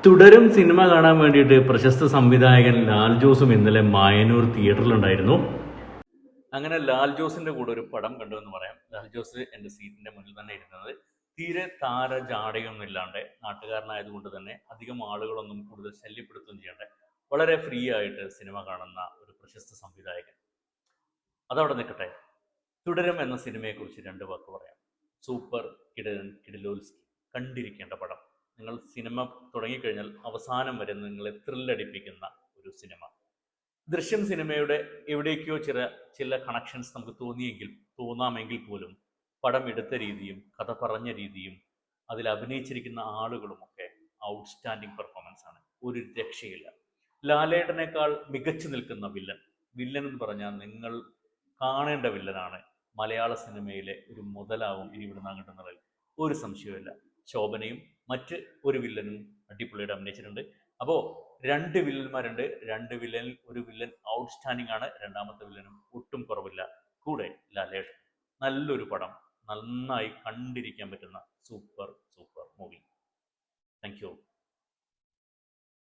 തുടരും സിനിമ കാണാൻ വേണ്ടിയിട്ട് പ്രശസ്ത സംവിധായകൻ ലാൽ ജോസും ഇന്നലെ മായനൂർ തിയേറ്ററിലുണ്ടായിരുന്നു. അങ്ങനെ ലാൽ ജോസിന്റെ കൂടെ ഒരു പടം കണ്ടു എന്ന് പറയാം. ലാൽ ജോസ് എൻ്റെ സീറ്റിന്റെ മുന്നിൽ തന്നെ ഇരുന്നത്. തീരെ താര ജാടയൊന്നും ഇല്ലാണ്ട്, നാട്ടുകാരനായതുകൊണ്ട് തന്നെ അധികം ആളുകളൊന്നും കൂടുതൽ ശല്യപ്പെടുത്തുകയും ചെയ്യണ്ടേ, വളരെ ഫ്രീ ആയിട്ട് സിനിമ കാണുന്ന ഒരു പ്രശസ്ത സംവിധായകൻ. അതവിടെ നിൽക്കട്ടെ. തുടരും എന്ന സിനിമയെക്കുറിച്ച് രണ്ട് വാക്ക് പറയാം. സൂപ്പർ കിടിലൻ കിടിലോത്സി, കണ്ടിരിക്കേണ്ട പടം. നിങ്ങൾ സിനിമ തുടങ്ങിക്കഴിഞ്ഞാൽ അവസാനം വരെ നിങ്ങളെ ത്രില്ലടിപ്പിക്കുന്ന ഒരു സിനിമ. ദൃശ്യം സിനിമയുടെ എവിടേക്കോ ചില കണക്ഷൻസ് നമുക്ക് തോന്നാമെങ്കിൽ പോലും പടം എടുത്ത രീതിയും കഥ പറഞ്ഞ രീതിയും അതിൽ അഭിനയിച്ചിരിക്കുന്ന ആളുകളുമൊക്കെ ഔട്ട്സ്റ്റാൻഡിങ് പെർഫോമൻസ് ആണ്. ഒരു രക്ഷയില്ല. ലാലേട്ടനേക്കാൾ മികച്ചു നിൽക്കുന്ന വില്ലൻ എന്ന് പറഞ്ഞാൽ നിങ്ങൾ കാണേണ്ട വില്ലനാണ്. മലയാള സിനിമയിലെ ഒരു മുതലാവും ഇനി ഇവിടുന്ന് അങ്ങോട്ടെന്നുള്ളതിൽ ഒരു സംശയവുമില്ല. ശോഭനയും മറ്റ് ഒരു വില്ലനും അടിപൊളിയായിട്ട് അഭിനയിച്ചിട്ടുണ്ട്. അപ്പോൾ രണ്ട് വില്ലന്മാരുണ്ട്. രണ്ട് വില്ലനിൽ ഒരു വില്ലൻ ഔട്ട്സ്റ്റാൻഡിംഗ് ആണ്, രണ്ടാമത്തെ വില്ലനും ഒട്ടും കുറവില്ല. കൂടെ ലാലേട്ടൻ. നല്ലൊരു പടം, നന്നായി കണ്ടിരിക്കാൻ പറ്റുന്ന സൂപ്പർ